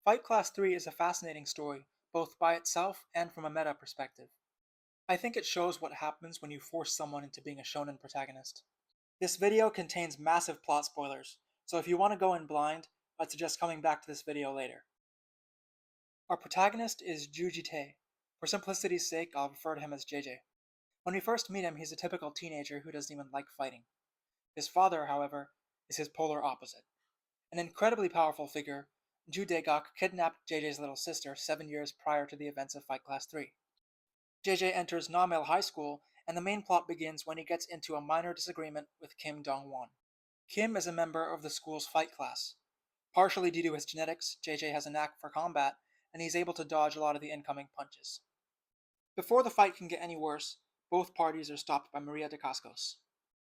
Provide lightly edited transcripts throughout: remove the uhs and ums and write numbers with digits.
Fight Class 3 is a fascinating story, both by itself and from a meta perspective. I think it shows what happens when you force someone into being a shonen protagonist. This video contains massive plot spoilers, so if you want to go in blind, I'd suggest coming back to this video later. Our protagonist is Jujite. For simplicity's sake, I'll refer to him as JJ. When we first meet him, he's a typical teenager who doesn't even like fighting. His father, however, is his polar opposite. An incredibly powerful figure, Judegok kidnapped JJ's little sister 7 years prior to the events of Fight Class 3. JJ enters Namel High School, and the main plot begins when he gets into a minor disagreement with Kim Dong-won. Kim is a member of the school's fight class. Partially due to his genetics, JJ has a knack for combat, and he's able to dodge a lot of the incoming punches. Before the fight can get any worse, both parties are stopped by Maria de Cascos.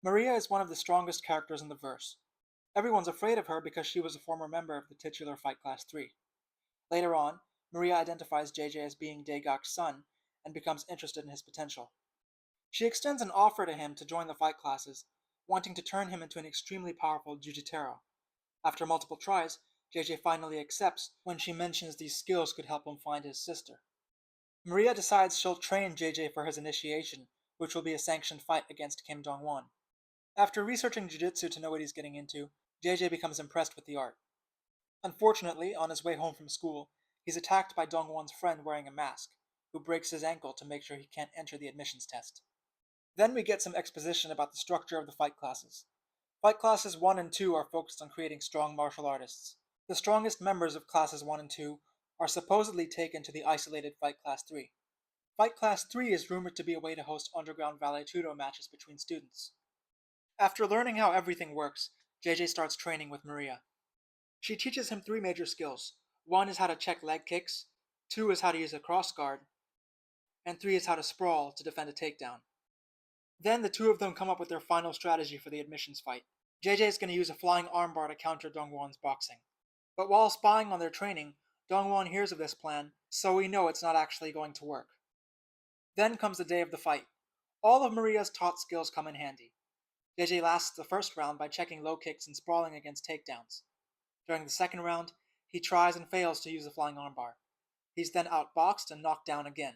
Maria is one of the strongest characters in the verse. Everyone's afraid of her because she was a former member of the titular Fight Class 3. Later on, Maria identifies JJ as being Daegok's son and becomes interested in his potential. She extends an offer to him to join the fight classes, wanting to turn him into an extremely powerful Jujitero. After multiple tries, JJ finally accepts when she mentions these skills could help him find his sister. Maria decides she'll train JJ for his initiation, which will be a sanctioned fight against Kim Dong-won. After researching jiu-jitsu to know what he's getting into, JJ becomes impressed with the art. Unfortunately, on his way home from school, he's attacked by Dong-won's friend wearing a mask, who breaks his ankle to make sure he can't enter the admissions test. Then we get some exposition about the structure of the fight classes. Fight classes 1 and 2 are focused on creating strong martial artists. The strongest members of classes 1 and 2 are supposedly taken to the isolated Fight Class 3. Fight Class 3 is rumored to be a way to host underground Vale Tudo matches between students. After learning how everything works, JJ starts training with Maria. She teaches him 3 major skills. 1 is how to check leg kicks, 2 is how to use a cross guard, and 3 is how to sprawl to defend a takedown. Then the two of them come up with their final strategy for the admissions fight. JJ is going to use a flying armbar to counter Dongwon's boxing. But while spying on their training, Dongwon hears of this plan, so we know it's not actually going to work. Then comes the day of the fight. All of Maria's taught skills come in handy. JJ lasts the first round by checking low kicks and sprawling against takedowns. During the second round, he tries and fails to use the flying armbar. He's then outboxed and knocked down again.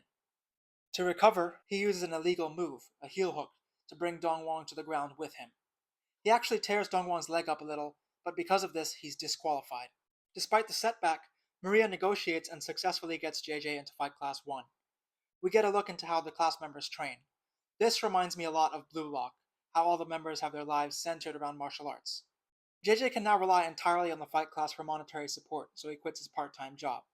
To recover, he uses an illegal move, a heel hook, to bring Dongwon to the ground with him. He actually tears Dongwon's leg up a little, but because of this, he's disqualified. Despite the setback, Maria negotiates and successfully gets JJ into Fight Class 1. We get a look into how the class members train. This reminds me a lot of Blue Lock, how all the members have their lives centered around martial arts. JJ can now rely entirely on the fight class for monetary support, so he quits his part-time job.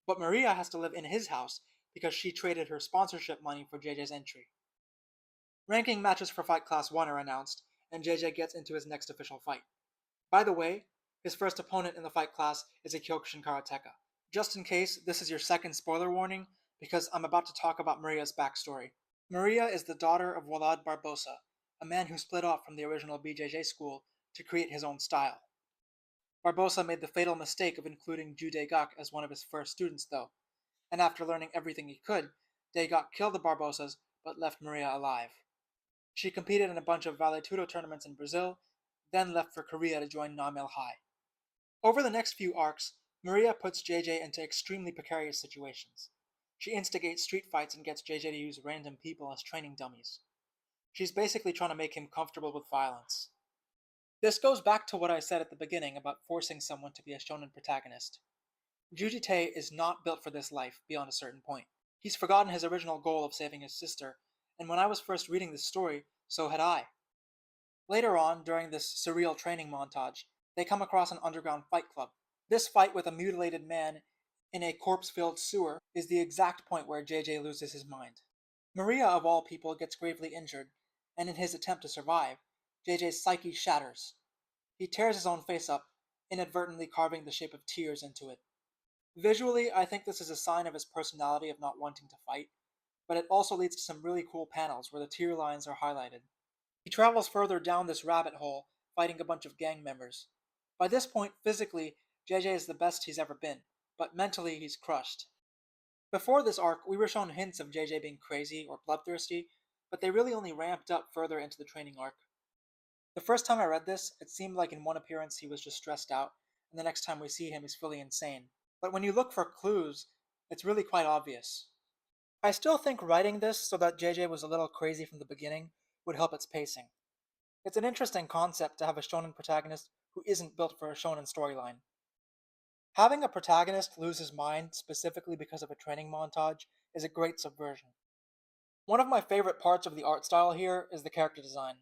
But Maria has to live in his house because she traded her sponsorship money for JJ's entry. Ranking matches for Fight Class 1 are announced, and JJ gets into his next official fight. By the way, his first opponent in the fight class is a Kyokushin karateka. Just in case this is your second spoiler warning, because I'm about to talk about Maria's backstory. Maria is the daughter of Walad Barbosa, a man who split off from the original BJJ school to create his own style. Barbosa made the fatal mistake of including Ju Daegak as one of his first students though, and after learning everything he could, Daegak killed the Barbosas but left Maria alive. She competed in a bunch of Vale Tudo tournaments in Brazil, then left for Korea to join Namel High. Over the next few arcs, Maria puts JJ into extremely precarious situations. She instigates street fights and gets JJ to use random people as training dummies. She's basically trying to make him comfortable with violence. This goes back to what I said at the beginning about forcing someone to be a shonen protagonist. Jujite is not built for this life beyond a certain point. He's forgotten his original goal of saving his sister, and when I was first reading this story, so had I. Later on, during this surreal training montage, they come across an underground fight club. This fight with a mutilated man in a corpse-filled sewer is the exact point where JJ loses his mind. Maria, of all people, gets gravely injured, and in his attempt to survive, JJ's psyche shatters. He tears his own face up, inadvertently carving the shape of tears into it. Visually, I think this is a sign of his personality of not wanting to fight, but it also leads to some really cool panels where the tear lines are highlighted. He travels further down this rabbit hole, fighting a bunch of gang members. By this point, physically, JJ is the best he's ever been, but mentally he's crushed. Before this arc, we were shown hints of JJ being crazy or bloodthirsty, but they really only ramped up further into the training arc. The first time I read this, it seemed like in one appearance he was just stressed out, and the next time we see him he's fully insane. but when you look for clues, it's really quite obvious. I still think writing this so that JJ was a little crazy from the beginning would help its pacing. It's an interesting concept to have a shonen protagonist who isn't built for a shonen storyline. Having a protagonist lose his mind specifically because of a training montage is a great subversion. One of my favorite parts of the art style here is the character design.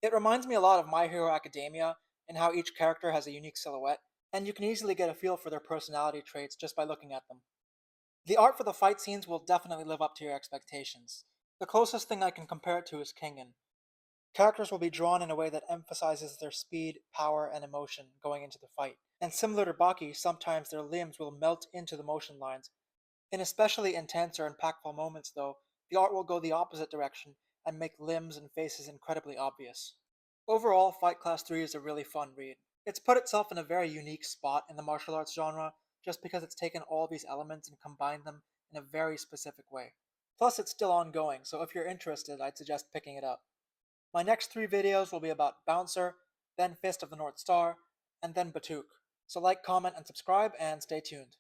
It reminds me a lot of My Hero Academia and how each character has a unique silhouette, and you can easily get a feel for their personality traits just by looking at them. The art for the fight scenes will definitely live up to your expectations. The closest thing I can compare it to is Kingen. Characters will be drawn in a way that emphasizes their speed, power, and emotion going into the fight. And similar to Baki, sometimes their limbs will melt into the motion lines. In especially intense or impactful moments, though, the art will go the opposite direction and make limbs and faces incredibly obvious. Overall, Fight Class 3 is a really fun read. It's put itself in a very unique spot in the martial arts genre just because it's taken all these elements and combined them in a very specific way. Plus, it's still ongoing, so if you're interested, I'd suggest picking it up. My next 3 videos will be about Bouncer, then Fist of the North Star, and then Batuk. So like, comment, and subscribe, and stay tuned.